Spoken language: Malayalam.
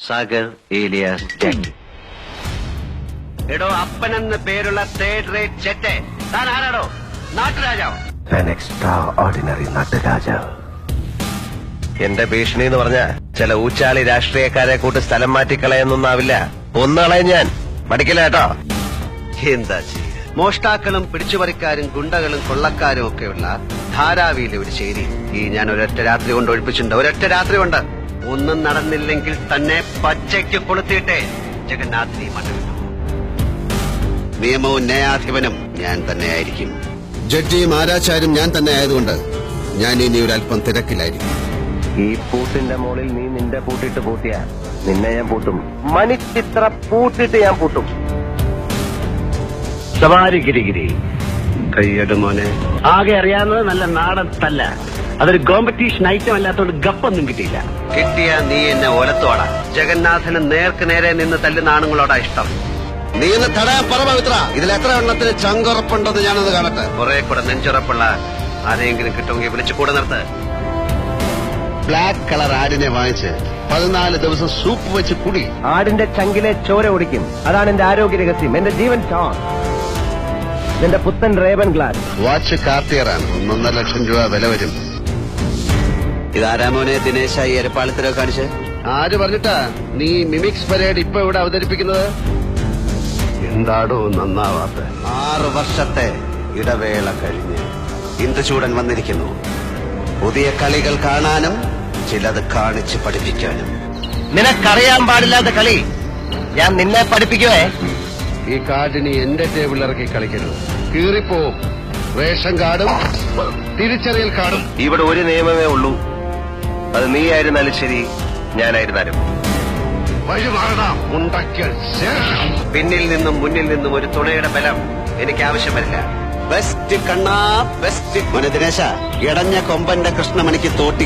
സാഗർ ഏലിയാസ് ജാക്കി. എടോ അപ്പനെന്ന് പേരുള്ള തേർഡ് റേറ്റ് ചെറ്റെ, താൻ ആരാടോ? നാട്ടുരാജാവ്. എക്സ്ട്രാ-ഓർഡിനറി നാട്ടുരാജാവ്. എന്റെ ഭീഷണി എന്ന് പറഞ്ഞ ചില ഊച്ചാളി രാഷ്ട്രീയക്കാരെ കൂട്ട് സ്ഥലം മാറ്റിക്കളയെന്നൊന്നാവില്ല. ഒന്നുകളയും ഞാൻ മടിക്കില്ല കേട്ടോ. എന്താ ചെയ്യുക? മോഷ്ടാക്കളും പിടിച്ചുപറിക്കാരും ഗുണ്ടകളും കൊള്ളക്കാരും ഒക്കെയുള്ള ധാരാവിയിലെ ഒരു ചേരി ഈ ഞാൻ ഒരൊറ്റ രാത്രി കൊണ്ട് ഒഴിപ്പിച്ചിട്ടുണ്ട്. ഒരൊറ്റ രാത്രി കൊണ്ട് ഒന്നും നടന്നില്ലെങ്കിൽ തന്നെ പച്ചയ്ക്ക് കൊളുത്തിയിട്ടേ ജഗന്നാഥിനി മണ്ഡലം. നിയമവും ന്യായാധിപനും ഞാൻ തന്നെയായിരിക്കും. ജഡ്ജിയും ആരാചാര്യം ഞാൻ തന്നെ ആയതുകൊണ്ട് ഞാൻ ഇനി ഒരല്പം തിരക്കിലായിരിക്കും. ഈ പൂട്ടിന്റെ മുകളിൽ നീ നിന്റെ പൂട്ടിട്ട് പൂട്ടിയ നിന്നെ ഞാൻ പൂട്ടും. മണിച്ചിത്ര പൂട്ടിട്ട് ഞാൻ പൂട്ടും. സവാരി ഗിരിഗിരി കയ്യട് മോനെ. ആകെ അറിയാവുന്നത് നല്ല നാടൻ തല്ല. അതൊരു കോമ്പറ്റീഷൻ ഐറ്റം അല്ലാത്തോണ്ട് ഗപ്പൊന്നും കിട്ടിയില്ല. കിട്ടിയ നീ എന്നെ ഒലത്തോടാ. ജഗന്നാഥന് നേർക്ക് നേരെ നിന്ന് തല്ലുന്ന ആണുങ്ങളോടാ ഇഷ്ടം. നീ എന്ന് തടയാൻ പറ പവിത്ര. ഇതിൽ എത്ര എണ്ണത്തിന് ചങ്കുറപ്പുണ്ടെന്ന് ഞാനത് കാണട്ടെ. കുറെ കൂടെ നെഞ്ചുറപ്പുള്ള ആരെയെങ്കിലും കിട്ടുമെങ്കിൽ വിളിച്ചു കൂടെ നിർത്ത്. ബ്ലാക്ക് കളർ ആടിനെ വാങ്ങിച്ച് 14 ദിവസം സൂപ്പ് വെച്ച് കുടി. ആടിന്റെ ചങ്കിലെ ചോര ഒടിക്കും. അതാണ് എന്റെ ആരോഗ്യ രഹസ്യം. എന്റെ ജീവൻ ചാൻ. എന്റെ പുത്തൻ റേബൻ ഗ്ലാസ് വാച്ച് കാർട്ടിയറാണ്. 1.5 ലക്ഷം രൂപ വില വരും. ഇതാരാമോനെ ദിനേശായി എരപ്പാളത്തിലോ കാണിച്ച്? ആര് പറഞ്ഞിട്ടാ നീ മിമിക്സ് പരേഡ് ഇപ്പൊ ഇവിടെ അവതരിപ്പിക്കുന്നത്? എന്താടോ നന്നാവാത്ത? 6 വർഷത്തെ ഇടവേള കഴിഞ്ഞ് ഇന്ദുചൂടൻ വന്നിരിക്കുന്നു. പുതിയ കളികൾ കാണാനും ചിലത് കാണിച്ച് പഠിപ്പിക്കാനും. നിനക്കറിയാൻ പാടില്ലാത്ത കളി ഞാൻ നിന്നെ പഠിപ്പിക്കുവേ. ഈ കാർഡിനി എന്റെ ടേബിളിൽ ഇറക്കി കളിക്കരുത്. കീറിപ്പോവും. റേഷൻ കാർഡും തിരിച്ചറിയൽ കാർഡും. ഇവിടെ ഒരു നിയമമേ ഉള്ളൂ. അത് നീ ആയിരുന്നാലും ശരി, ഞാനായിരുന്നാലും. പിന്നിൽ നിന്നും മുന്നിൽ നിന്നും ഒരു തുണയുടെ ബലം എനിക്ക് ആവശ്യം വരില്ല. ബെസ്റ്റ് കണ്ണാ ബെസ്റ്റ്. മോനെ ദിനേശ, ഇടഞ്ഞ കൊമ്പന്റെ കൃഷ്ണമണിക്ക് തോട്ടി